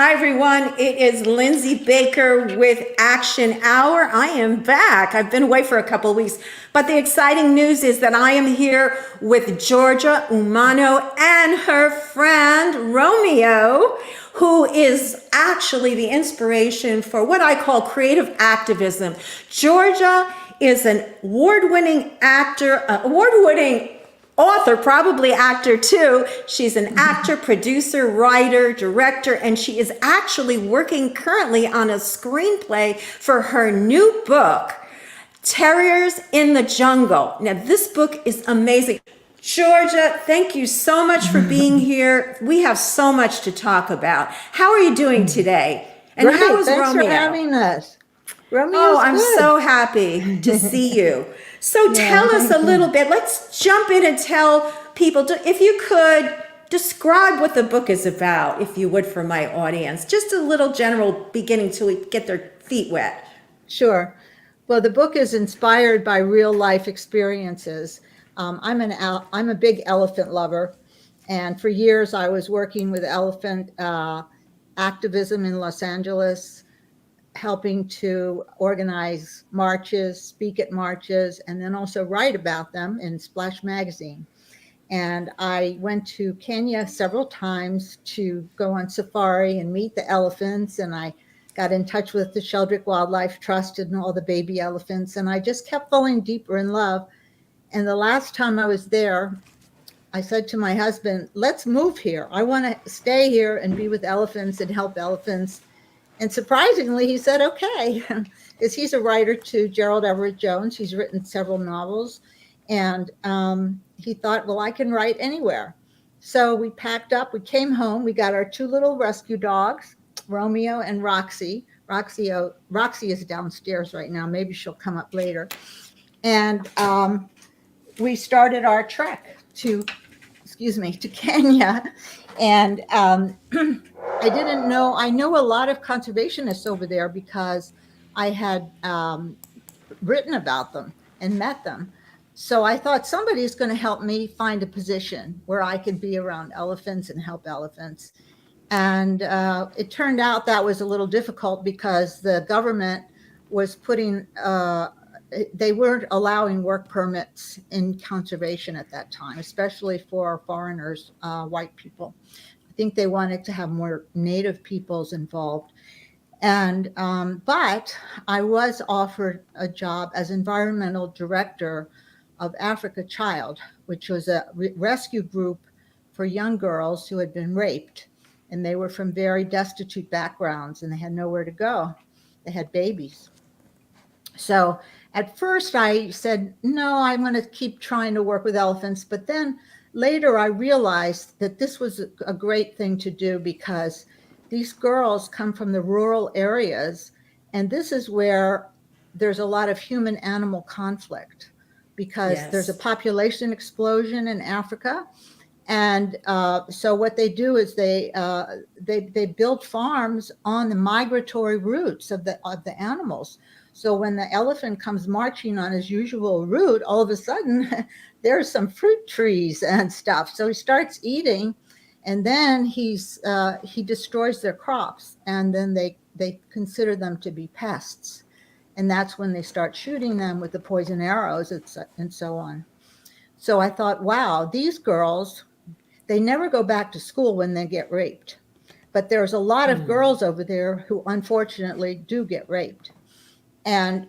Hi, everyone. It is Lindsay Baker with Action Hour. I am back. I've been away for a couple of weeks, but the exciting news is that I am here with Georja Umano and her friend Romeo, who is actually the inspiration for what I call creative activism. Georja is an award-winning actor, award-winning author, probably actor too. She's an actor, producer, writer, director, and she is actually working currently on a screenplay for her new book, Terriers in the Jungle. Now, this book is amazing. Georja, thank you so much for being here. We have so much to talk about. How are you doing today? And Great. how is Thanks Romeo? for having us. Romeo's Oh, I'm good. so happy to see you. So tell us a little bit. Let's jump in and tell people, if you could, describe what the book is about, if you would, for my audience. Just a little general beginning till we get their feet wet. Sure. Well, the book is inspired by real life experiences. I'm a big elephant lover, and for years I was working with elephant activism in Los Angeles, helping to organize marches, speak at marches, and then also write about them in Splash Magazine. And I went to Kenya several times to go on safari and meet the elephants. And I got in touch with the Sheldrick Wildlife Trust and all the baby elephants. And I just kept falling deeper in love. And the last time I was there, I said to my husband, let's move here. I want to stay here and be with elephants and help elephants. And surprisingly, he said, okay, because he's a writer to Gerald Everett Jones. He's written several novels. And he thought, well, I can write anywhere. So we packed up, we came home, we got our two little rescue dogs, Romeo and Roxie. Roxie is downstairs right now. Maybe she'll come up later. And we started our trek to Kenya. And I didn't know, I know a lot of conservationists over there because I had written about them and met them. So I thought somebody's going to help me find a position where I could be around elephants and help elephants. And it turned out that was a little difficult because the government was they weren't allowing work permits in conservation at that time, especially for foreigners, white people. I think they wanted to have more native peoples involved. And but I was offered a job as environmental director of Africa Child, which was a rescue group for young girls who had been raped. And they were from very destitute backgrounds and they had nowhere to go. They had babies. So at first I said, no, I'm going to keep trying to work with elephants. But then later I realized that this was a great thing to do because these girls come from the rural areas. And this is where there's a lot of human animal conflict because there's a population explosion in Africa. And so what they do is they build farms on the migratory routes of the animals. So when the elephant comes marching on his usual route, all of a sudden there's some fruit trees and stuff. So he starts eating, and then he destroys their crops, and then they consider them to be pests. And that's when they start shooting them with the poison arrows and so on. So I thought, wow, these girls, they never go back to school when they get raped. But there's a lot of girls over there who unfortunately do get raped. And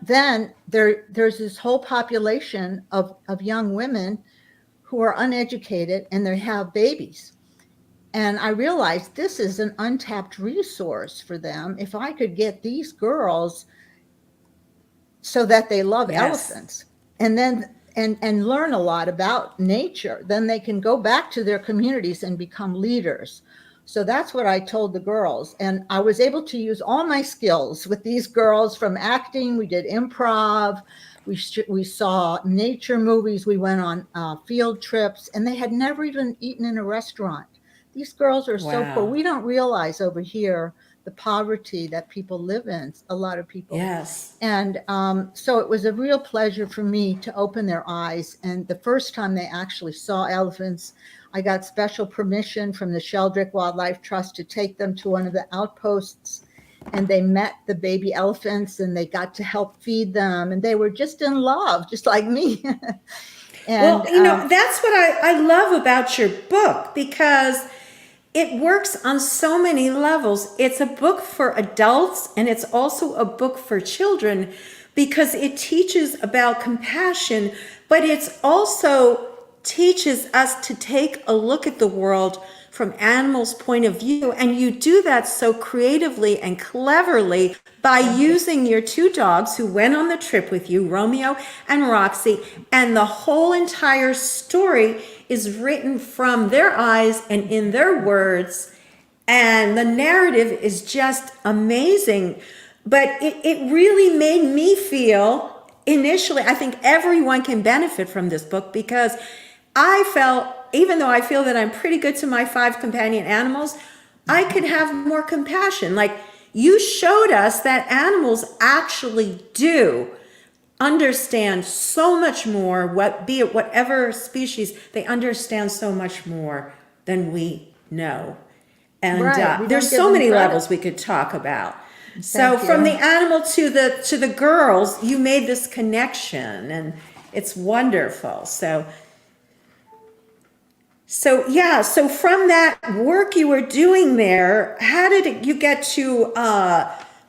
then there's this whole population of young women who are uneducated and they have babies. And I realized this is an untapped resource for them. If I could get these girls so that they love elephants and then and learn a lot about nature, then they can go back to their communities and become leaders. So that's what I told the girls. And I was able to use all my skills with these girls from acting. We did improv. We saw nature movies. We went on field trips, and they had never even eaten in a restaurant. These girls are so poor. We don't realize over here the poverty that people live in, a lot of people. Yes. And so it was a real pleasure for me to open their eyes. And the first time they actually saw elephants, I got special permission from the Sheldrake Wildlife Trust to take them to one of the outposts. And they met the baby elephants and they got to help feed them. And they were just in love, just like me. And, well, that's what I love about your book, because it works on so many levels. It's a book for adults and it's also a book for children, because it teaches about compassion, but it's also teaches us to take a look at the world from animals' point of view. And you do that so creatively and cleverly by using your two dogs who went on the trip with you, Romeo and Roxie, and the whole entire story is written from their eyes and in their words. And the narrative is just amazing. But it really made me feel, initially, I think everyone can benefit from this book, because I felt, even though I feel that I'm pretty good to my 5 companion animals, I could have more compassion. Like, you showed us that animals actually do understand so much more, be it whatever species, they understand so much more than we know. And Right. there's so many levels we could talk about. So from the animal to the girls, you made this connection, and it's wonderful. So from that work you were doing there, how did you get to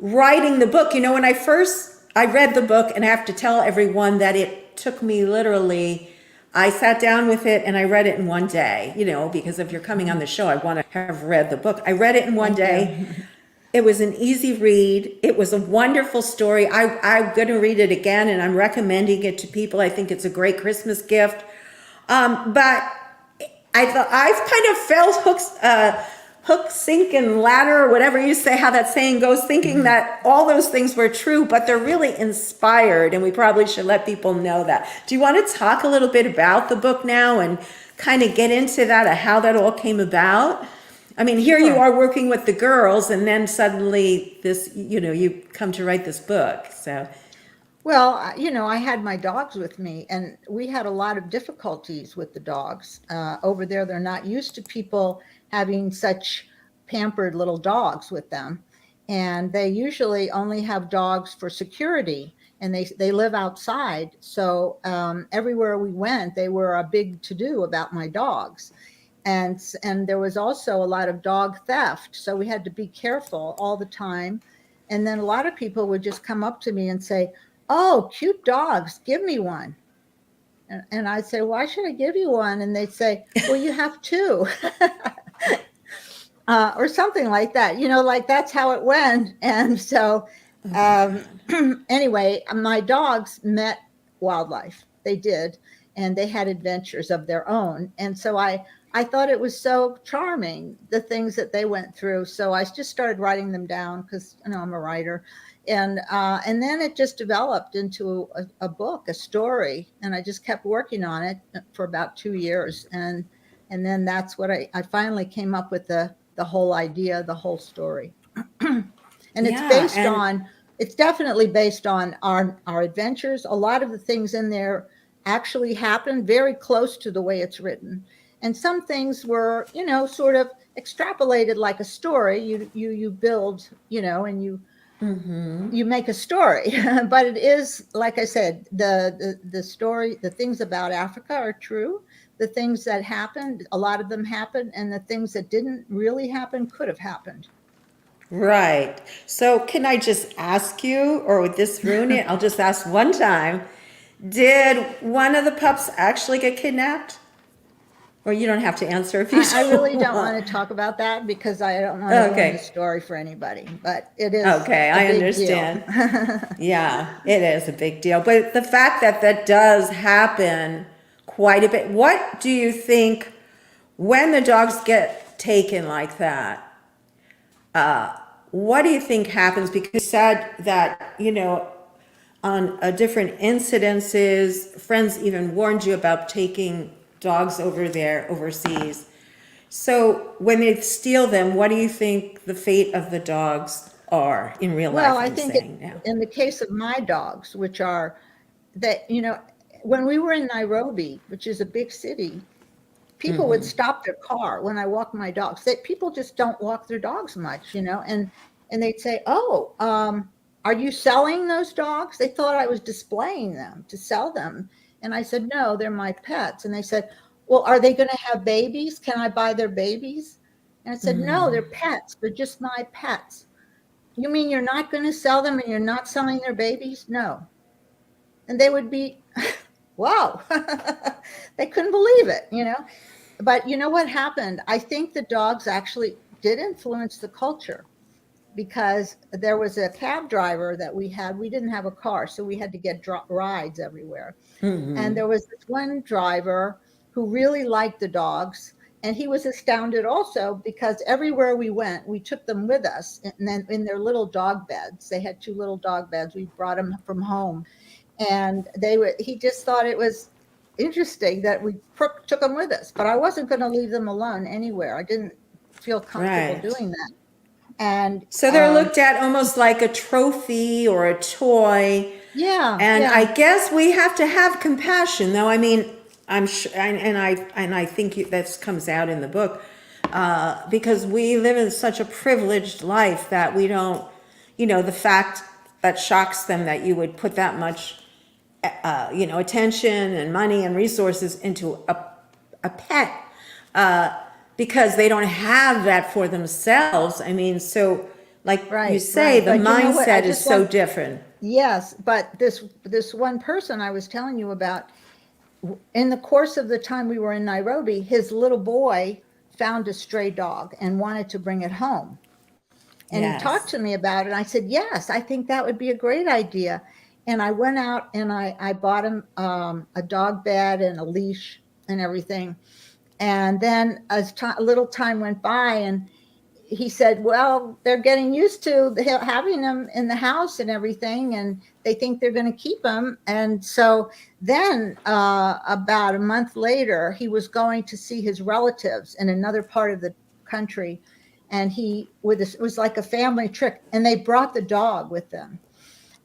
writing the book? You know, when I read the book, and I have to tell everyone that it took me literally, I sat down with it and I read it in one day, you know, because if you're coming on the show, I want to have read the book. I read it in one day. It was an easy read. It was a wonderful story. I'm going to read it again, and I'm recommending it to people. I think it's a great Christmas gift. But I've kind of felt hook, sink, and ladder, or whatever you say, how that saying goes, thinking that all those things were true, but they're really inspired, and we probably should let people know that. Do you want to talk a little bit about the book now and kind of get into that, of how that all came about? I mean, here you are working with the girls, and then suddenly this, you know, you come to write this book. So, well, you know, I had my dogs with me, and we had a lot of difficulties with the dogs. Over there, they're not used to people having such pampered little dogs with them. And they usually only have dogs for security, and they live outside. So everywhere we went, they were a big to-do about my dogs. And there was also a lot of dog theft. So we had to be careful all the time. And then a lot of people would just come up to me and say, "Oh, cute dogs, give me one." And I'd say, "Why should I give you one?" And they'd say, "Well, you have 2." Or something like that, you know, like that's how it went. And so anyway, my dogs met wildlife. They did. And they had adventures of their own. And so I thought it was so charming, the things that they went through. So I just started writing them down, because, you know, I'm a writer. And then it just developed into a book, a story. And I just kept working on it for about 2 years. And then that's what I finally came up with the whole idea, the whole story. And it's definitely based on our adventures. A lot of the things in there actually happened very close to the way it's written. And some things were, you know, sort of extrapolated like a story. You build, you know, and you make a story. But it is, like I said, the story, the things about Africa are true. The things that happened, a lot of them happened, and the things that didn't really happen could have happened. right. So can I just ask you, or would this ruin it? I'll just ask one time. Did one of the pups actually get kidnapped? Or you don't have to answer if you I really don't want to talk about that, because I don't want to ruin the story for anybody. But it is okay. I understand. Yeah, it is a big deal. But the fact that that does happen quite a bit. What do you think when the dogs get taken like that? What do you think happens? Because you said that, you know, on different incidences, friends even warned you about taking dogs over there overseas. So when they steal them, what do you think the fate of the dogs are in real life, Well, I I'm think saying now? in the case of my dogs, which are that, when we were in Nairobi, which is a big city, people would stop their car when I walk my dogs. People just don't walk their dogs much, and they'd say, "Oh, are you selling those dogs?" They thought I was displaying them to sell them, and I said, "No, they're my pets." And they said, "Well, are they going to have babies? Can I buy their babies?" And I said, "No, they're pets. They're just my pets." "You mean you're not going to sell them and you're not selling their babies?" "No." And they would be, wow, they couldn't believe it. But you know what happened? I think the dogs actually did influence the culture, because there was a cab driver that we had. We didn't have a car, so we had to get rides everywhere. And there was this one driver who really liked the dogs. And he was astounded also, because everywhere we went, we took them with us. And then in their little dog beds, they had two little dog beds. We brought them from home. And he just thought it was interesting that we took them with us. But I wasn't going to leave them alone anywhere. I didn't feel comfortable Right. doing that. And So they're looked at almost like a trophy or a toy. yeah, And I yeah, guess we have to have compassion, though. I mean, I'm sure, and I think this comes out in the book, because we live in such a privileged life that we don't, the fact that shocks them that you would put that much, attention and money and resources into a pet, because they don't have that for themselves. I mean, so like you right, say, right. the But you know what? I mindset is just so want different. Yes, but this one person I was telling you about, in the course of the time we were in Nairobi, his little boy found a stray dog and wanted to bring it home. And he talked Yes. to me about it. I said, "Yes, I think that would be a great idea." And I went out and I bought him a dog bed and a leash and everything. And then as a little time went by, and he said, "Well, they're getting used to having them in the house and everything, and they think they're going to keep them." And so then, about a month later, he was going to see his relatives in another part of the country, and it was like a family trip, and they brought the dog with them.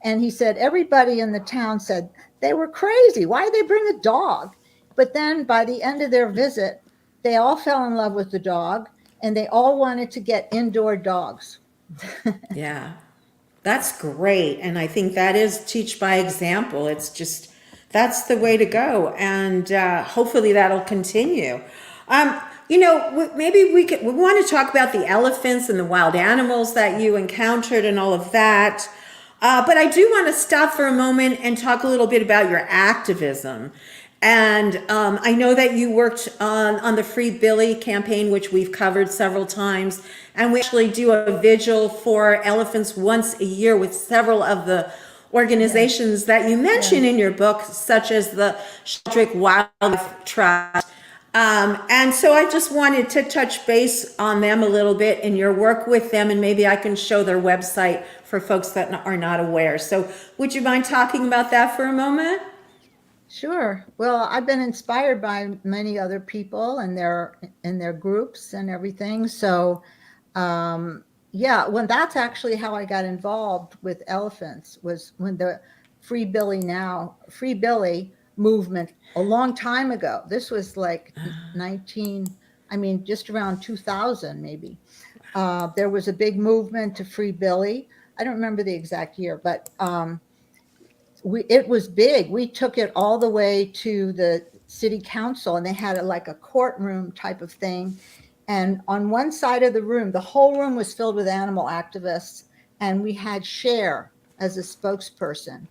And he said everybody in the town said they were crazy. Why did they bring a dog? But then by the end of their visit, they all fell in love with the dog, and they all wanted to get indoor dogs. Yeah. That's great. And I think that is teach by example. It's just, that's the way to go. And hopefully that'll continue. Maybe we want to talk about the elephants and the wild animals that you encountered and all of that. But I do want to stop for a moment and talk a little bit about your activism. And I know that you worked on the Free Billy campaign, which we've covered several times. And we actually do a vigil for elephants once a year with several of the Yeah, organizations that you yeah. mention in your book, such as the Childlike Wildlife Trust. And so I just wanted to touch base on them a little bit in your work with them, and maybe I can show their website for folks that are not aware. So would you mind talking about that for a moment? Sure. Well, I've been inspired by many other people and their groups and everything. So, yeah, when that's actually how I got involved with elephants, was when the Free Billy movement a long time ago. This was like 19, I mean, just around 2000 maybe. There was a big movement to free Billy. I don't remember the exact year, but it was big. We took it all the way to the city council, and they had like a courtroom type of thing. And on one side of the room, the whole room was filled with animal activists, and we had Cher as a spokesperson.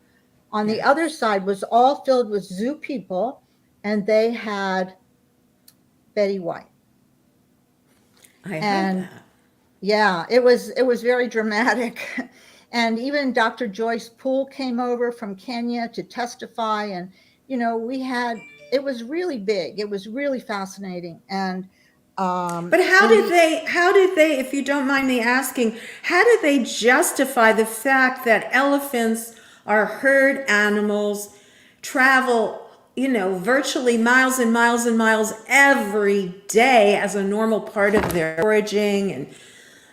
On the other Yes, side was all filled with zoo people, and they had Betty White. I heard And that. yeah, it was very dramatic. And even Dr. Joyce Poole came over from Kenya to testify. And it was really big. It was really fascinating. And But in the how did they, if you don't mind me asking, how did they justify the fact that elephants are herd animals, travel virtually miles and miles and miles every day as a normal part of their foraging, and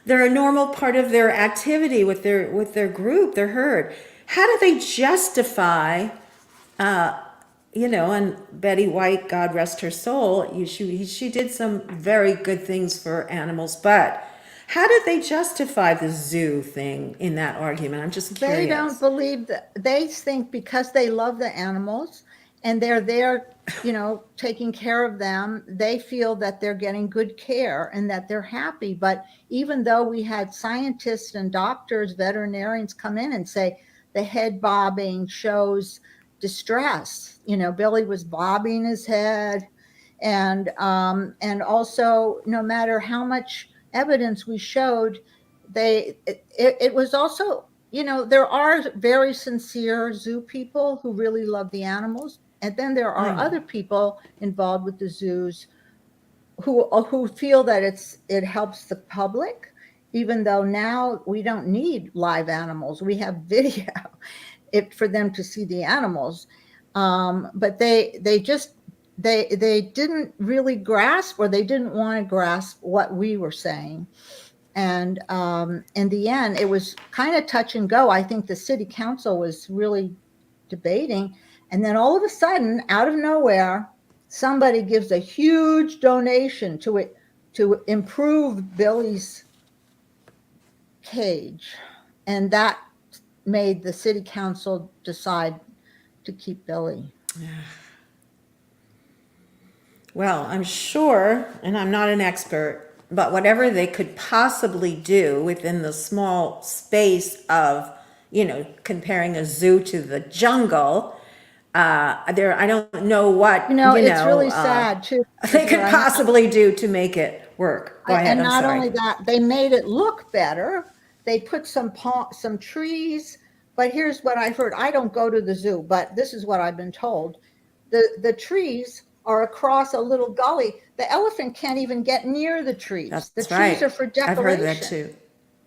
they're a normal part of their activity with their group, their herd. How do they justify, and Betty White, God rest her soul, she did some very good things for animals, but how did they justify the zoo thing in that argument? I'm just curious. They don't believe that. They think because they love the animals and they're there, taking care of them, they feel that they're getting good care and that they're happy. But even though we had scientists and doctors, veterinarians come in and say the head bobbing shows distress, Billy was bobbing his head, and also no matter how much evidence we showed, it was also, there are very sincere zoo people who really love the animals, and then there are other people involved with the zoos who feel that it helps the public, even though now we don't need live animals, we have video for them to see the animals, but they didn't really grasp, or they didn't want to grasp what we were saying. And in the end, it was kind of touch and go. I think the city council was really debating. And then all of a sudden, out of nowhere, somebody gives a huge donation to it to improve Billy's cage. And that made the city council decide to keep Billy. Well, I'm sure, and I'm not an expert, but whatever they could possibly do within the small space of, comparing a zoo to the jungle, I don't know what, it's really sad too. They could possibly do to make it work. Go ahead, and not I'm sorry. only that, they made it look better. They put some trees, but here's what I heard. I don't go to the zoo, but this is what I've been told. The trees are across a little gully. The elephant can't even get near the trees. That's the trees right. are for decoration. I've heard that too.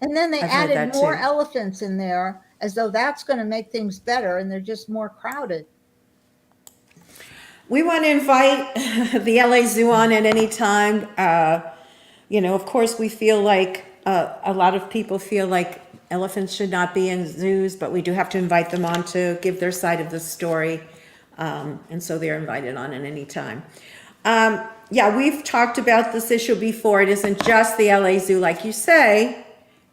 And then they added more elephants in there as though that's going to make things better, and they're just more crowded. We want to invite the LA Zoo on at any time. Of course, we feel like a lot of people feel like elephants should not be in zoos, but we do have to invite them on to give their side of the story. And so they're invited on at any time. We've talked about this issue before. It isn't just the LA Zoo, like you say.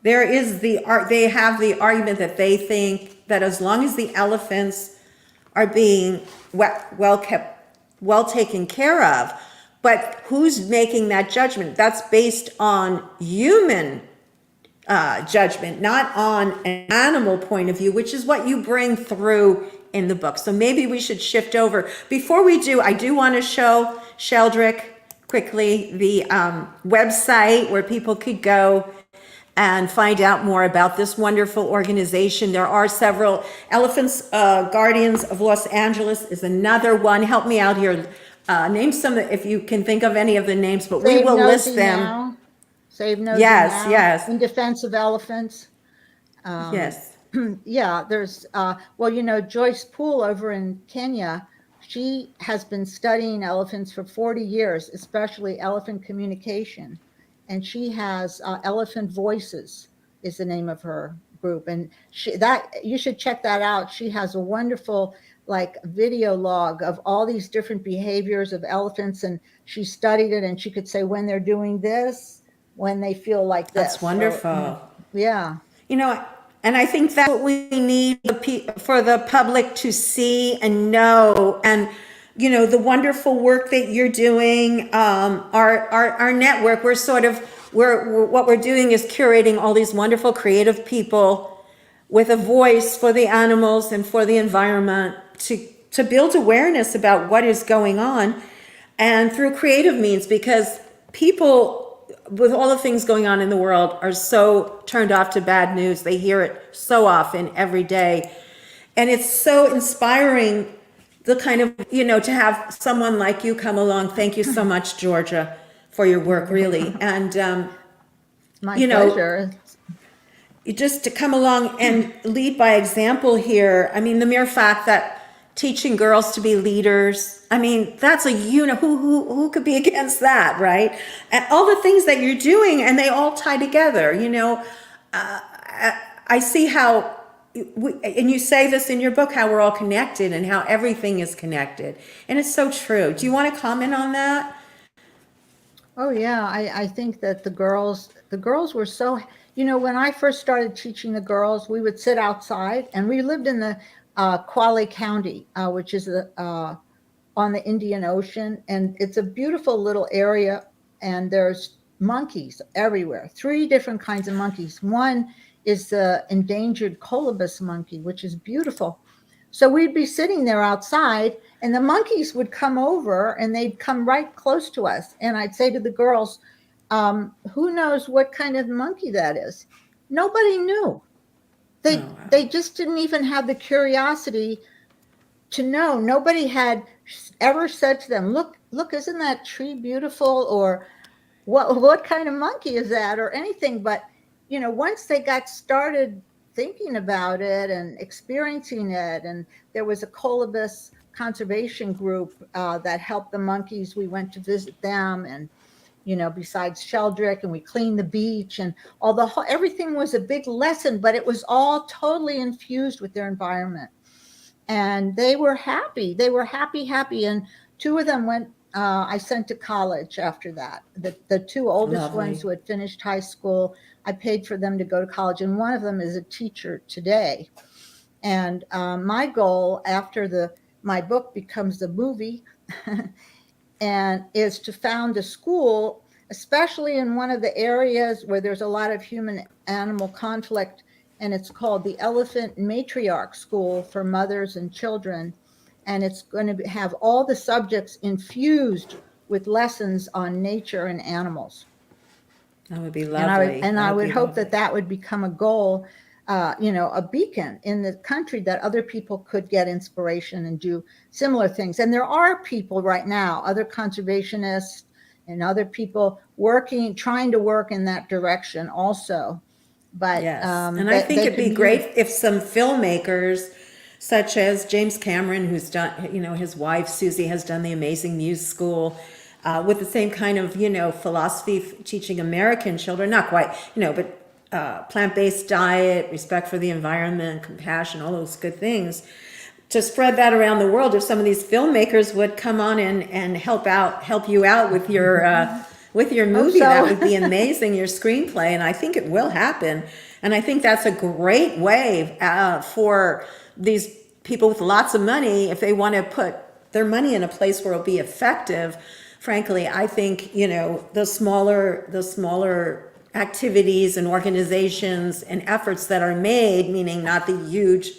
They have the argument that they think that as long as the elephants are being well kept, well taken care of, but who's making that judgment? That's based on human judgment, not on an animal point of view, which is what you bring through in the book. So maybe we should shift over. Before we do, I do want to show Sheldrick quickly the website where people could go and find out more about this wonderful organization. There are several. Elephants Guardians of Los Angeles is another one. Help me out here. Name some, if you can think of any of the names, but we will list them. Now. Save Nosy Yes, Now. yes. In Defense of Elephants. Yes. Yeah, there's, Joyce Poole over in Kenya, she has been studying elephants for 40 years, especially elephant communication. And she has Elephant Voices is the name of her group. And you should check that out. She has a wonderful video log of all these different behaviors of elephants. And she studied it, and she could say when they're doing this, when they feel like this. That's wonderful. So, yeah. And I think that's what we need for the public to see and know. And, the wonderful work that you're doing, our network, what we're doing is curating all these wonderful creative people with a voice for the animals and for the environment to build awareness about what is going on, and through creative means, because people, with all the things going on in the world, are so turned off to bad news. They hear it so often every day. And it's so inspiring, the kind of, to have someone like you come along. Thank you so much, Georgia, for your work, really. And, My pleasure. Just to come along and lead by example here. I mean, the mere fact that teaching girls to be leaders, I mean, that's who could be against that, right? And all the things that you're doing, and they all tie together. I see how, and you say this in your book, how we're all connected and how everything is connected, and it's so true. Do you want to comment on that? Oh yeah, I think that the girls were so, when I first started teaching the girls, we would sit outside, and we lived in the Quale County, which is on the Indian Ocean, and it's a beautiful little area, and there's monkeys everywhere, three different kinds of monkeys. One is the endangered colobus monkey, which is beautiful. So we'd be sitting there outside, and the monkeys would come over, and they'd come right close to us. And I'd say to the girls, who knows what kind of monkey that is? Nobody knew. They Oh, wow. they just didn't even have the curiosity to know. Nobody had ever said to them, look, isn't that tree beautiful? Or what kind of monkey is that, or anything. But once they got started thinking about it and experiencing it, and there was a colobus conservation group that helped the monkeys. We went to visit them, and besides Sheldrick, and we cleaned the beach, and everything was a big lesson, but it was all totally infused with their environment. And they were happy. They were happy, happy. And two of them went, I sent to college after that. The two oldest Lovely. ones who had finished high school, I paid for them to go to college. And one of them is a teacher today. And my goal after my book becomes the movie and is to found a school, especially in one of the areas where there's a lot of human animal conflict, and it's called the Elephant Matriarch School for Mothers and Children. And it's going to have all the subjects infused with lessons on nature and animals. That would be And lovely. I would be hope lovely. that would become a goal, a beacon in the country, that other people could get inspiration and do similar things. And there are people right now, other conservationists and other people trying to work in that direction also. But Yes, and I think they it'd be could great use. if some filmmakers, such as James Cameron, who's done, his wife Susie has done the Amazing Muse School, with the same kind of, philosophy, teaching American children, not quite, but plant-based diet, respect for the environment, compassion, all those good things, to spread that around the world. If some of these filmmakers would come on and help you out with your movie, so. that would be amazing, your screenplay, and I think it will happen. And I think that's a great way for these people with lots of money, if they want to put their money in a place where it'll be effective. Frankly, I think, the smaller activities and organizations and efforts that are made, meaning not the huge,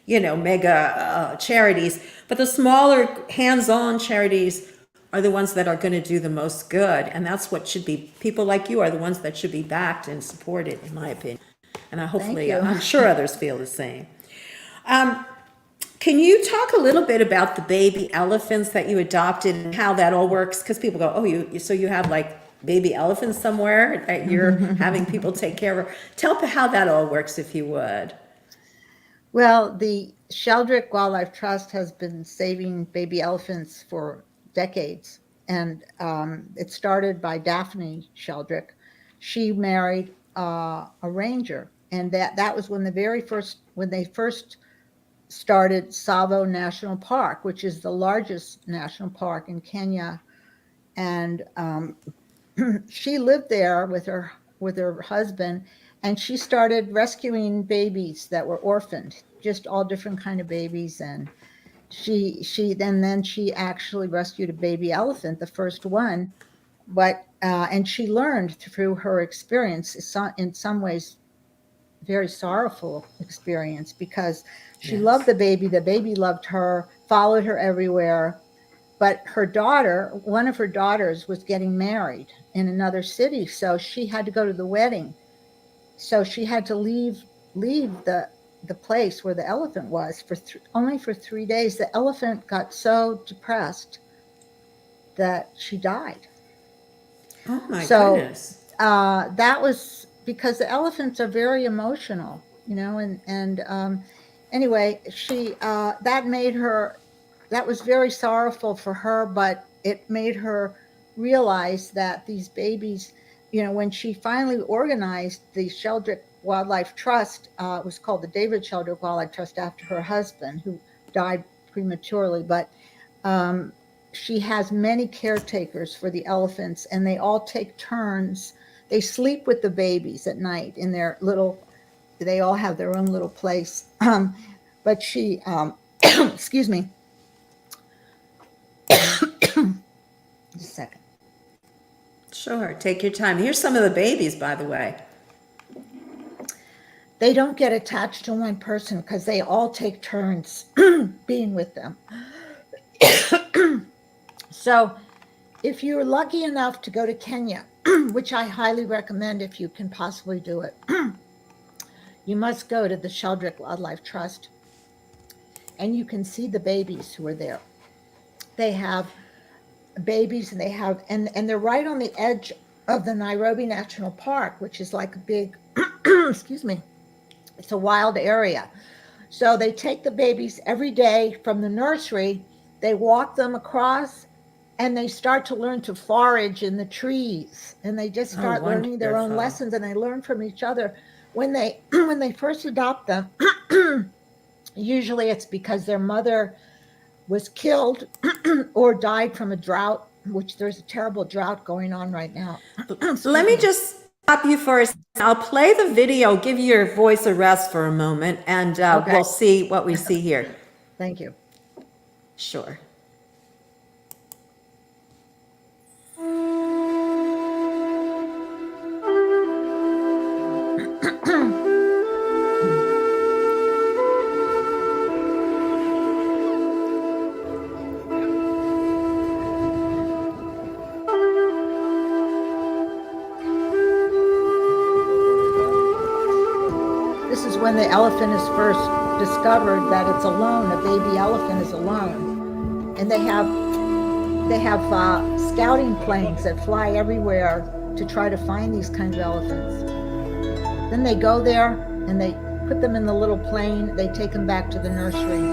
mega charities, but the smaller hands-on charities are the ones that are going to do the most good. And that's what should be, people like you are the ones that should be backed and supported, in my opinion. And Thank you. I'm sure others feel the same. Can you talk a little bit about the baby elephants that you adopted and how that all works? Because people go, oh, so you have like baby elephants somewhere that you're having people take care of. Tell me how that all works, if you would. Well, the Sheldrick Wildlife Trust has been saving baby elephants for decades. And it started by Daphne Sheldrick. She married a ranger. And that was when they first started Tsavo National Park, which is the largest national park in Kenya. And she lived there with her husband, and she started rescuing babies that were orphaned, just all different kind of babies. And then she actually rescued a baby elephant, the first one. But and she learned through her experience, in some ways very sorrowful experience, because she loved the baby loved her, followed her everywhere. But one of her daughters was getting married in another city, so she had to go to the wedding. So she had to leave the place where the elephant was only for 3 days. The elephant got so depressed that she died. Oh my So goodness. that was because the elephants are very emotional, and anyway, that made her that was very sorrowful for her, but it made her realize that these babies, when she finally organized the Sheldrick Wildlife Trust, it was called the David Sheldrick Wildlife Trust after her husband, who died prematurely, but she has many caretakers for the elephants, and they all take turns. They sleep with the babies at night in their they all have their own little place. But she, excuse me, just a second. Sure, take your time. Here's some of the babies, by the way. They don't get attached to one person because they all take turns being with them. So if you're lucky enough to go to Kenya, which I highly recommend if you can possibly do it, you must go to the Sheldrick Wildlife Trust, and you can see the babies who are there. They have babies, and and they're right on the edge of the Nairobi National Park, which is like a big, excuse me, it's a wild area. So they take the babies every day from the nursery, they walk them across, and they start to learn to forage in the trees, and they just start learning their own lessons, and they learn from each other. When they first adopt them, usually it's because their mother was killed or died from a drought, which there's a terrible drought going on right now. Let me just stop you for a second. I'll play the video, give your voice a rest for a moment, and Okay. we'll see what we see here. Thank you. Sure. This is when the elephant is first discovered that it's alone. A baby elephant is alone, and they have scouting planes that fly everywhere to try to find these kinds of elephants. Then they go there and they put them in the little plane. They take them back to the nursery.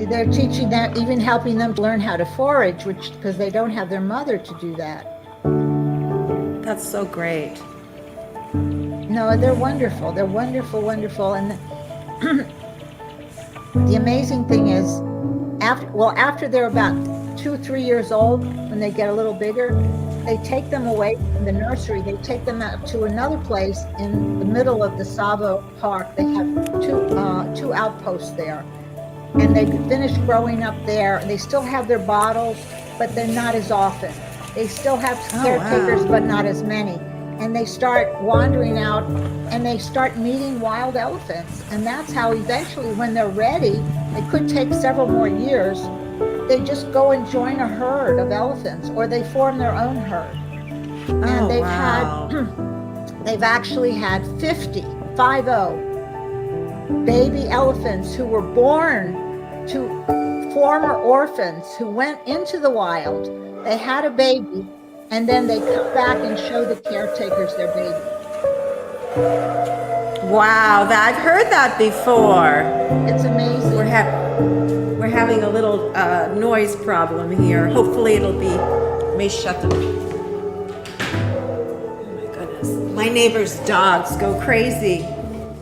They're teaching them, even helping them learn how to forage, because they don't have their mother to do that. That's so great. No, they're wonderful. They're wonderful, wonderful. And the amazing thing is, after they're about 2 or 3 years old, when they get a little bigger, they take them away from the nursery. They take them out to another place in the middle of the Savo Park. They have two outposts there. And they finish growing up there. They still have their bottles, but they're not as often. They still have caretakers, but not as many. And they start wandering out, and they start meeting wild elephants. And that's how eventually, when they're ready, it could take several more years, they just go and join a herd of elephants, or they form their own herd. And they've actually had 50 baby elephants who were born to former orphans who went into the wild. They had a baby, and then they come back and show the caretakers their baby. Wow, I've heard that before. It's amazing. We're having a little noise problem here. Hopefully it'll be, let me shut them. Oh my goodness. My neighbor's dogs go crazy.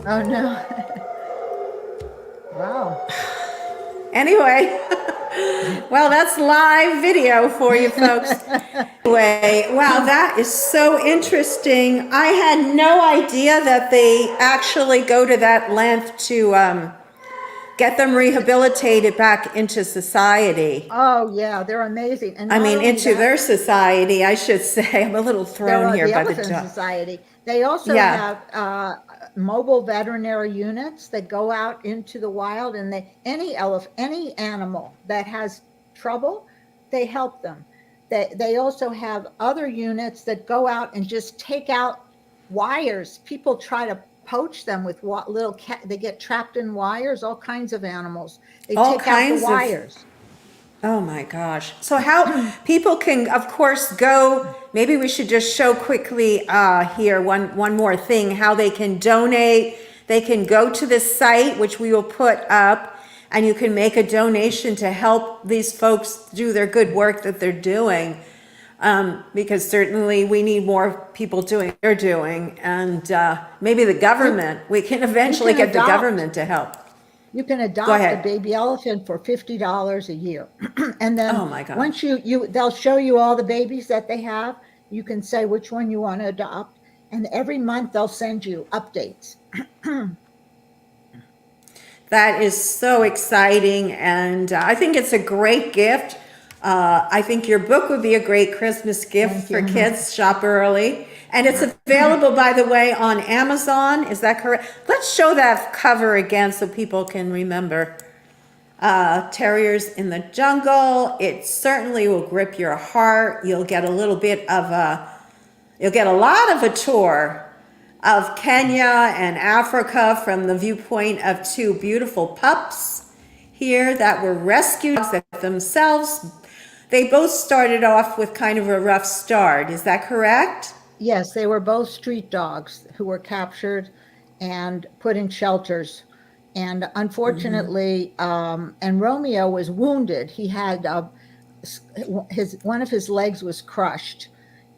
Oh no. Wow. Anyway, Well, that's live video for you folks. Anyway, wow, that is so interesting. I had no idea that they actually go to that length to get them rehabilitated back into society. Oh yeah, they're amazing. And I not mean, only into that, their society, I should say. I'm a little they're thrown here the by the Elephant dog. Society. They also Yeah. have mobile veterinary units that go out into the wild, and any animal that has trouble, they help them. They also have other units that go out and just take out wires. People try to poach them with little cat. They get trapped in wires. All kinds of animals. They All take out the kinds of, wires. oh my gosh. So how people can, of course, go, maybe we should just show quickly here one more thing, how they can donate. They can go to this site, which we will put up, and you can make a donation to help these folks do their good work that they're doing. Because certainly we need more people doing what they're doing. And maybe the government, we can eventually get the government to help. You can Go adopt a ahead. baby elephant for $50 a year. And then Oh my gosh. once they'll show you all the babies that they have. You can say which one you want to adopt. And every month they'll send you updates. That is so exciting, and I think it's a great gift. I think your book would be a great Christmas gift for kids. Shop early. And it's available, by the way, on Amazon. Is that correct? Let's show that cover again so people can remember. Terriers in the Jungle. It certainly will grip your heart. You'll get a little bit of you'll get a lot of a tour of Kenya and Africa from the viewpoint of two beautiful pups here that were rescued themselves. They both started off with kind of a rough start. Is that correct? Yes, they were both street dogs who were captured and put in shelters. And unfortunately, and Romeo was wounded. He had one of his legs was crushed,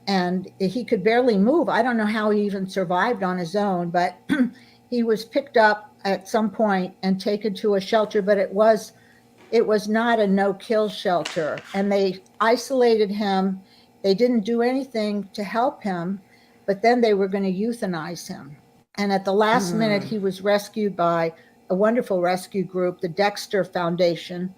and he could barely move. I don't know how he even survived on his own, but he was picked up at some point and taken to a shelter. But it was not a no-kill shelter, and they isolated him. They didn't do anything to help him, but then they were going to euthanize him. And at the last minute, he was rescued by a wonderful rescue group, the Dexter Foundation,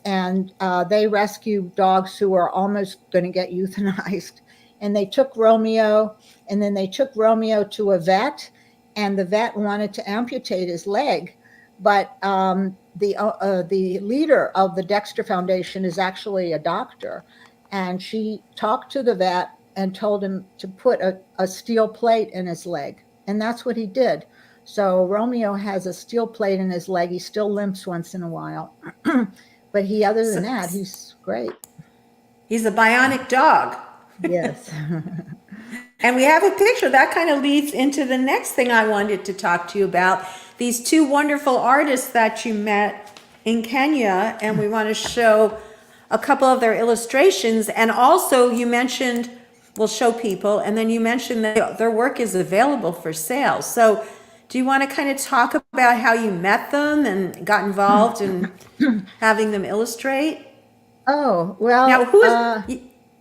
and they rescue dogs who are almost going to get euthanized. And they took Romeo, and then they took Romeo to a vet, and the vet wanted to amputate his leg, but the leader of the Dexter Foundation is actually a doctor, and she talked to the vet and told him to put a steel plate in his leg, and that's what he did. So Romeo has a steel plate in his leg. He still limps once in a while, but other than that, he's great. He's a bionic dog. Yes. And we have a picture that kind of leads into the next thing I wanted to talk to you about. These two wonderful artists that you met in Kenya, and we want to show a couple of their illustrations. And also you mentioned, we'll show people, and then you mentioned that their work is available for sale. So do you want to kind of talk about how you met them and got involved in having them illustrate? Oh, well. Now,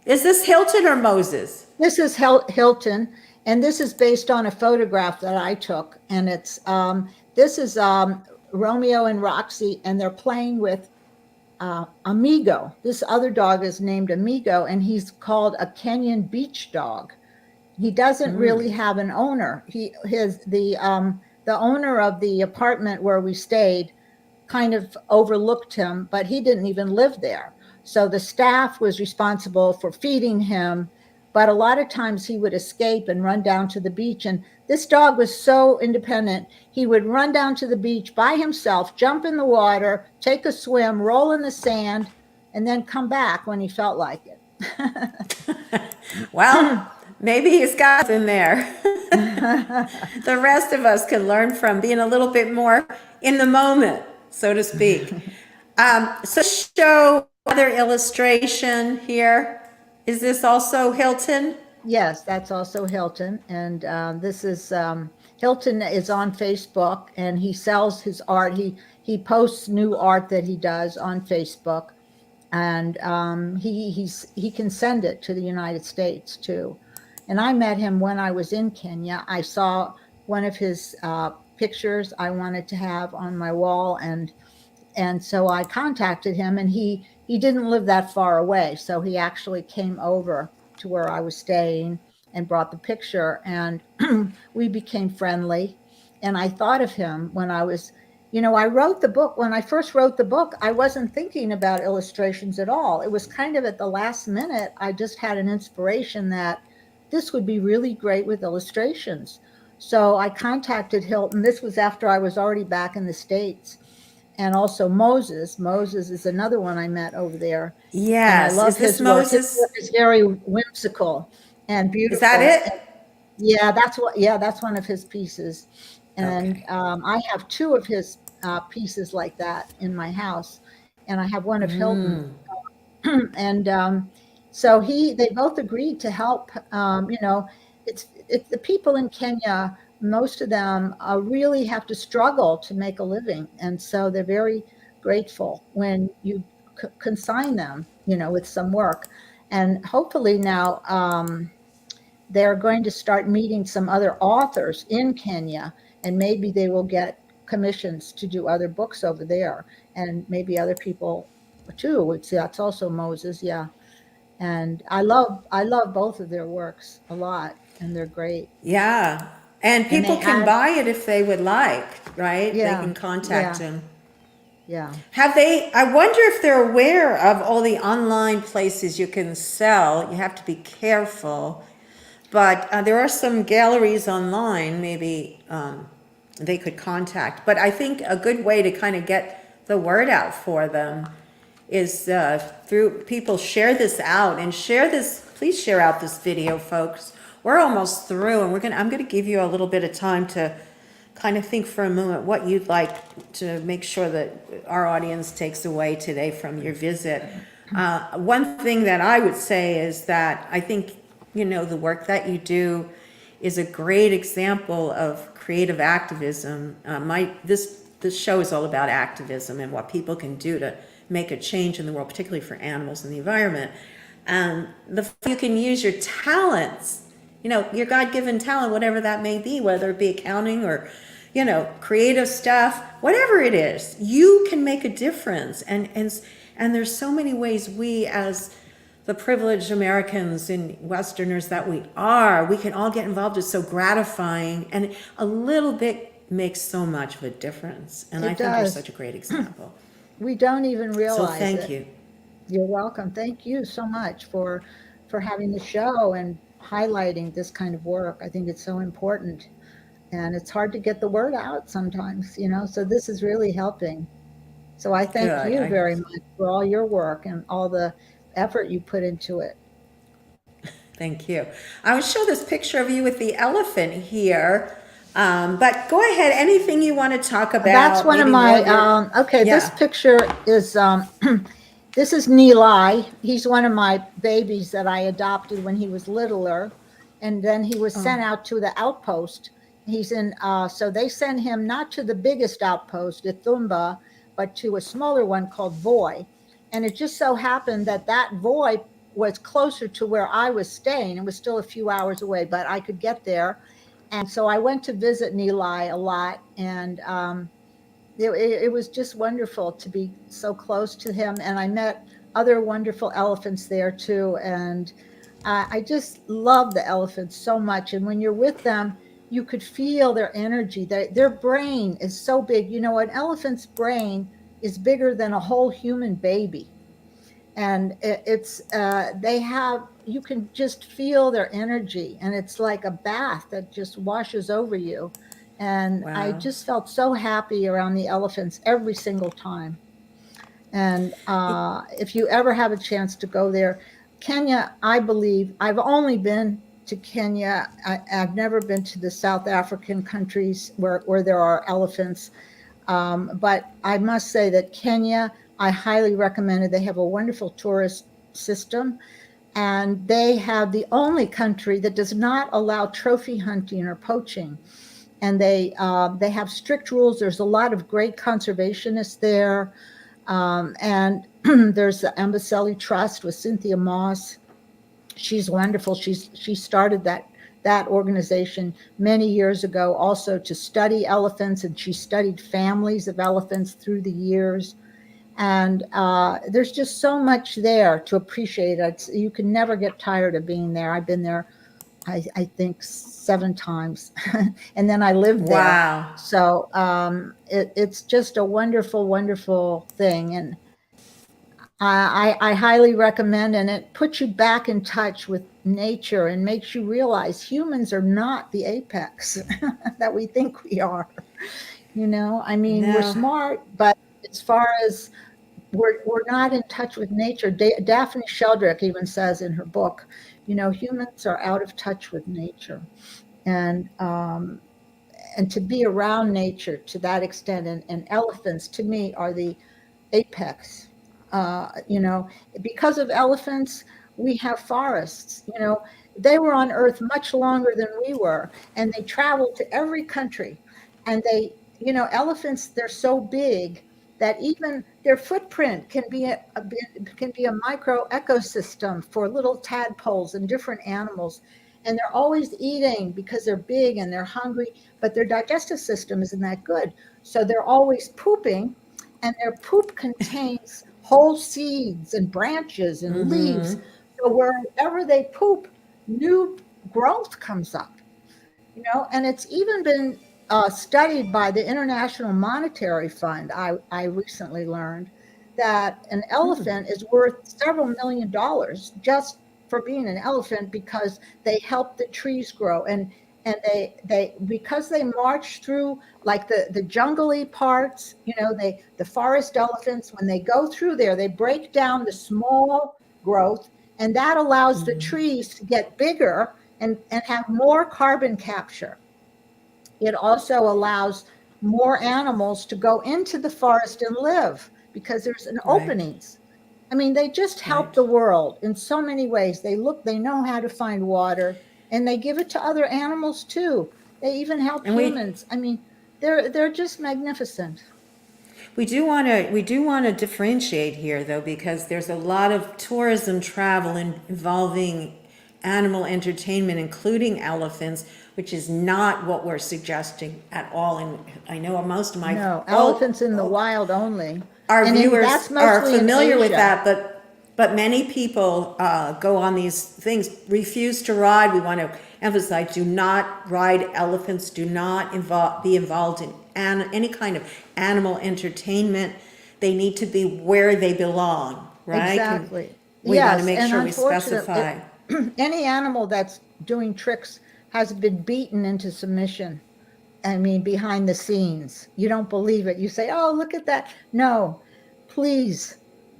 is this Hilton or Moses? This is Hilton, and this is based on a photograph that I took. And this is Romeo and Roxie, and they're playing with Amigo. This other dog is named Amigo, and he's called a Kenyan beach dog. He doesn't really have an owner. The owner of the apartment where we stayed kind of overlooked him, but he didn't even live there. So the staff was responsible for feeding him, but a lot of times he would escape and run down to the beach. And this dog was so independent. He would run down to the beach by himself, jump in the water, take a swim, roll in the sand, and then come back when he felt like it. Well, maybe he's got in there. The rest of us can learn from being a little bit more in the moment, so to speak. So show other illustration here. Is this also Hilton? Yes, that's also Hilton. And this is Hilton is on Facebook, and he sells his art. He posts new art that he does on Facebook. and he can send it to the United States too. And I met him when I was in Kenya. I saw one of his pictures I wanted to have on my wall, and so I contacted him, and he didn't live that far away, so he actually came over to where I was staying and brought the picture, and we became friendly. And I thought of him when I was, I wrote the book. When I first wrote the book, I wasn't thinking about illustrations at all. It was kind of at the last minute. I just had an inspiration that this would be really great with illustrations. So I contacted Hilton. This was after I was already back in the States. And also Moses. Moses is another one I met over there. And I Yes. love Is this his work. His Moses? work is very whimsical and Is that beautiful. it? Yeah, that's one of his pieces. And Okay. I have two of his pieces like that in my house. And I have one of Hilton. And so they both agreed to help. It's the people in Kenya, most of them really have to struggle to make a living, and so they're very grateful when you consign them, with some work. And hopefully now they're going to start meeting some other authors in Kenya, and maybe they will get commissions to do other books over there, and maybe other people too. That's also Moses, yeah. And I love both of their works a lot, and they're great. Yeah. And And they people can had, buy it if they would like, right? They yeah, can contact yeah, him. yeah. I wonder if they're aware of all the online places you can sell. You have to be careful. But there are some galleries online, maybe they could contact. But I think a good way to kind of get the word out for them is through people share this out and share this. Please share out this video, folks. We're almost through, and I'm gonna give you a little bit of time to kind of think for a moment what you'd like to make sure that our audience takes away today from your visit. One thing that I would say is that I think, the work that you do is a great example of creative activism. This show is all about activism and what people can do to make a change in the world, particularly for animals and the environment. And you can use your talents, your God-given talent, whatever that may be, whether it be accounting or, creative stuff, whatever it is, you can make a difference. And there's so many ways we, as the privileged Americans and Westerners that we can all get involved. It's so gratifying, and a little bit makes so much of a difference. And I It think you're does. such a great example. We don't even So realize thank it. you. You're welcome. Thank you so much for having the show and highlighting this kind of work. I think it's so important, and it's hard to get the word out sometimes, so this is really helping. So I thank Good. you very much for all your work and all the effort you put into it. Thank you. I will show this picture of you with the elephant here. But go ahead. Anything you want to talk about? That's one of maybe more my, okay, this Yeah. picture is, this is Nilai. He's one of my babies that I adopted when he was littler. And then he was sent out to the outpost. He's in, so they sent him not to the biggest outpost, Ithumba, but to a smaller one called Voi. And it just so happened that Voi was closer to where I was staying. It was still a few hours away, but I could get there. And so I went to visit Nilai a lot, and it was just wonderful to be so close to him. And I met other wonderful elephants there too. And I just love the elephants so much. And when you're with them, you could feel their energy. Their brain is so big. An elephant's brain is bigger than a whole human baby. And you can just feel their energy, and it's like a bath that just washes over you. And I Wow. just felt so happy around the elephants every single time. And if you ever have a chance to go there, Kenya, I believe, I've only been to Kenya. I've never been to the South African countries where there are elephants. But I must say that Kenya, I highly recommend it. They have a wonderful tourist system, and they have the only country that does not allow trophy hunting or poaching. And they have strict rules. There's a lot of great conservationists there. And There's the Amboseli Trust with Cynthia Moss. She's wonderful. She started that organization many years ago also to study elephants, and she studied families of elephants through the years. And there's just so much there to appreciate. You can never get tired of being there. I've been there, I think, 7 times, and then I lived there. Wow. So it's just a wonderful, wonderful thing. And I highly recommend, and it puts you back in touch with nature and makes you realize humans are not the apex that we think we are. I mean, we're No. smart, but as far as we're not in touch with nature. Daphne Sheldrick even says in her book, humans are out of touch with nature, and to be around nature to that extent, and elephants to me are the apex. Because of elephants, we have forests. They were on Earth much longer than we were, and they traveled to every country. And elephants, they're so big that even their footprint can be a micro ecosystem for little tadpoles and different animals. And they're always eating because they're big and they're hungry, but their digestive system isn't that good. So they're always pooping, and their poop contains whole seeds and branches and leaves. So wherever they poop, new growth comes up. And it's even been studied by the International Monetary Fund. I recently learned that an elephant is worth several $1 million just for being an elephant, because they help the trees grow, and they because they march through like the jungly parts. The forest elephants, when they go through there, they break down the small growth, and that allows the trees to get bigger and have more carbon capture. It also allows more animals to go into the forest and live because there's an openings. I mean, they just help the world in so many ways. They know how to find water, and they give it to other animals too. They even help humans. I mean, they're just magnificent. We do want to differentiate here, though, because there's a lot of tourism travel involving animal entertainment, including elephants, which is not what we're suggesting at all. And I know most of my elephants in the wild only. Our viewers are familiar with that, but many people go on these things, refuse to ride. We want to emphasize: do not ride elephants. Do not be involved in any kind of animal entertainment. They need to be where they belong, right? Exactly. We want to make sure we specify. Any animal that's doing tricks has been beaten into submission. I mean, behind the scenes. You don't believe it. You say, oh, look at that. No, please.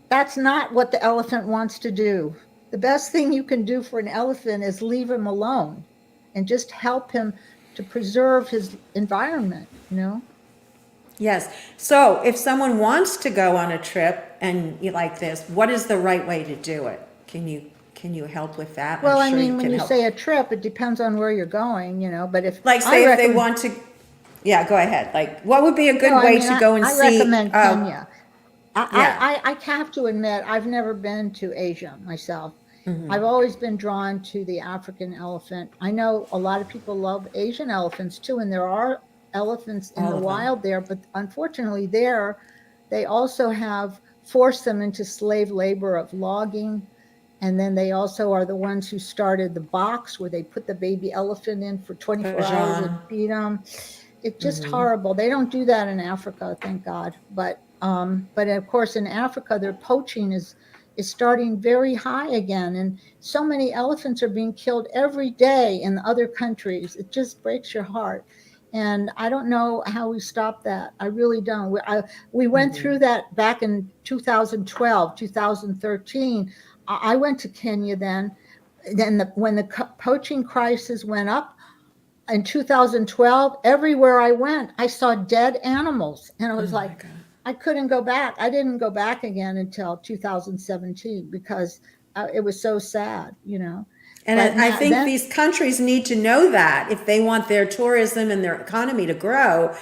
That's not what the elephant wants to do. The best thing you can do for an elephant is leave him alone and just help him to preserve his environment, Yes. So if someone wants to go on a trip and like this, what is the right way to do it? Can you help with that? Well, I mean, when you say a trip, it depends on where you're going, but if if they want to, yeah, go ahead. Like, what would be a good way to go and see? I recommend Kenya. I have to admit, I've never been to Asia myself. I've always been drawn to the African elephant. I know a lot of people love Asian elephants too, and there are elephants in the wild there, but unfortunately they also have forced them into slave labor of logging. And then they also are the ones who started the box where they put the baby elephant in for 24 hours and feed them. It's just horrible. They don't do that in Africa, thank God. But of course, in Africa, their poaching is starting very high again. And so many elephants are being killed every day in other countries. It just breaks your heart. And I don't know how we stop that. I really don't. We went through that back in 2012, 2013. I went to Kenya then. When the poaching crisis went up in 2012, everywhere I went, I saw dead animals. And I was like, I couldn't go back. I didn't go back again until 2017 because it was so sad, And I think these countries need to know that if they want their tourism and their economy to grow,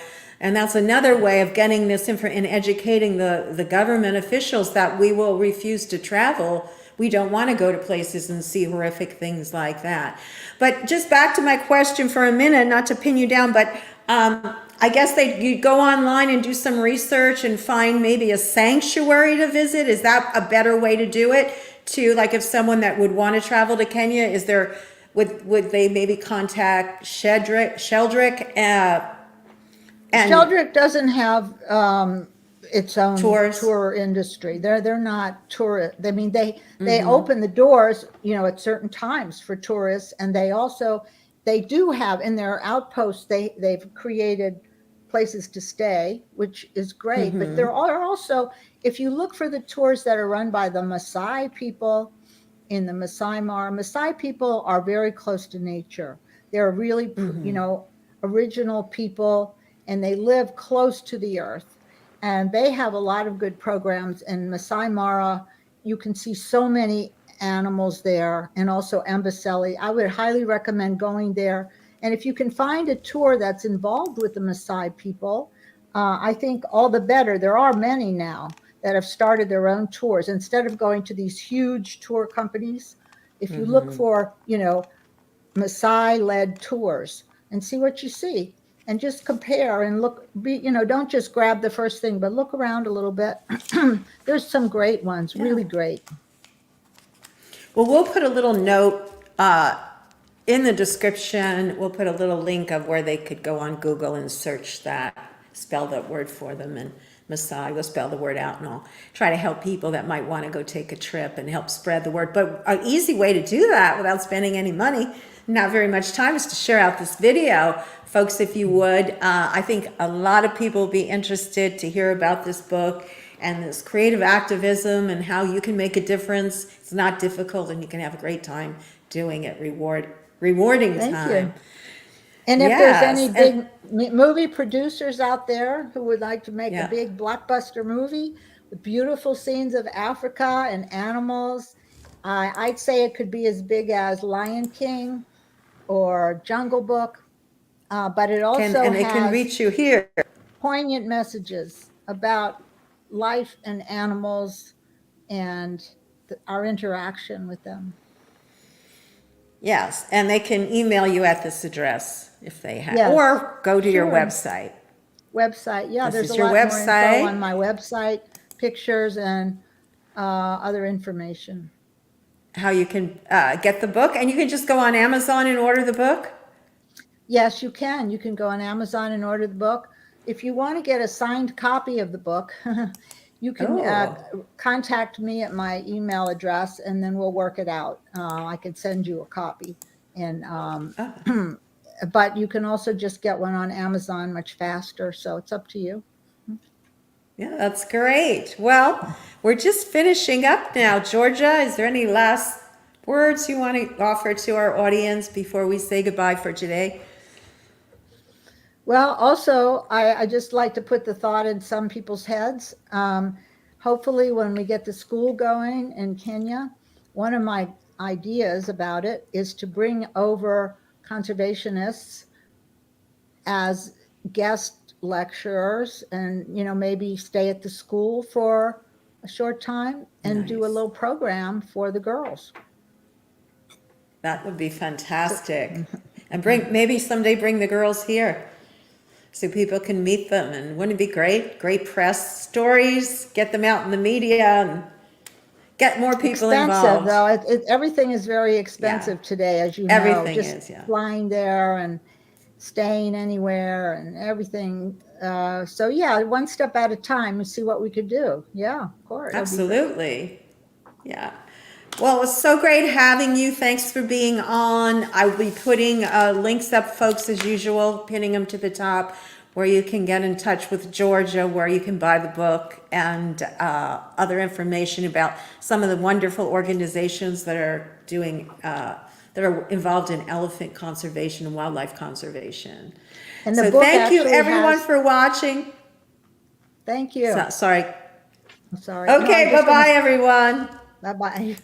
And that's another way of getting this info and educating the government officials that we will refuse to travel. We don't want to go to places and see horrific things like that. But just back to my question for a minute, not to pin you down, but I guess you go online and do some research and find maybe a sanctuary to visit. Is that a better way to do it? To, like, if someone that would want to travel to Kenya, would they maybe contact Sheldrick? And Sheldrick doesn't have its own Tours. tour industry. They're not tourist. I mean, they open the doors, at certain times for tourists, and they do have in their outposts. They've created places to stay, which is great. But there are also, if you look for the tours that are run by the Maasai people in the Masai Mara, Maasai people are very close to nature. They're really, original people, and they live close to the earth. And they have a lot of good programs. In Masai Mara, you can see so many animals there, and also Amboseli. I would highly recommend going there. And if you can find a tour that's involved with the Maasai people, I think all the better. There are many now that have started their own tours. Instead of going to these huge tour companies, if you look for, Maasai-led tours and see what you see. And just compare and look, don't just grab the first thing, but look around a little bit. There's some great ones, really great. Well, we'll put a little note in the description. We'll put a little link of where they could go on Google and search that, spell that word for them, and Maasai, we'll spell the word out, and I'll try to help people that might want to go take a trip and help spread the word. But an easy way to do that without spending any money, not very much time, is to share out this video. Folks, if you would, I think a lot of people will be interested to hear about this book and this creative activism and how you can make a difference. It's not difficult, and you can have a great time doing it. Rewarding Thank time. you. And if there's any big movie producers out there who would like to make a big blockbuster movie with beautiful scenes of Africa and animals, I'd say it could be as big as Lion King or Jungle Book, but it also and they can reach you here. Poignant messages about life and animals and our interaction with them. Yes, and they can email you at this address if they have, Yes, or go to your website. Yeah, This there's is a your lot more website? info on my website, pictures and other information. How you can get the book, and you can just go on Amazon and order the book. Yes, you can. You can go on Amazon and order the book. If you want to get a signed copy of the book, you can contact me at my email address, and then we'll work it out. I can send you a copy, and but you can also just get one on Amazon much faster. So it's up to you. Yeah, that's great. Well, we're just finishing up now. Georgia, is there any last words you want to offer to our audience before we say goodbye for today? Well, also, I just like to put the thought in some people's heads. Hopefully, when we get the school going in Kenya, one of my ideas about it is to bring over conservationists as guest lecturers and, maybe stay at the school for a short time and do a little program for the girls. That would be fantastic. And maybe someday bring the girls here so people can meet them. And wouldn't it be great? Great press stories, get them out in the media and get more people involved. Though. Everything is very expensive today, as you know. Everything just is, flying there and staying anywhere and everything. So one step at a time and see what we could do. Yeah, of course. Absolutely. Yeah. Well, it was so great having you. Thanks for being on. I will be putting links up, folks, as usual, pinning them to the top, where you can get in touch with Georgia, where you can buy the book, and other information about some of the wonderful organizations that are doing, that are involved in elephant conservation and wildlife conservation. And so thank you, everyone, for watching. Thank you. Sorry. I'm sorry. Okay, bye-bye, everyone. Bye-bye.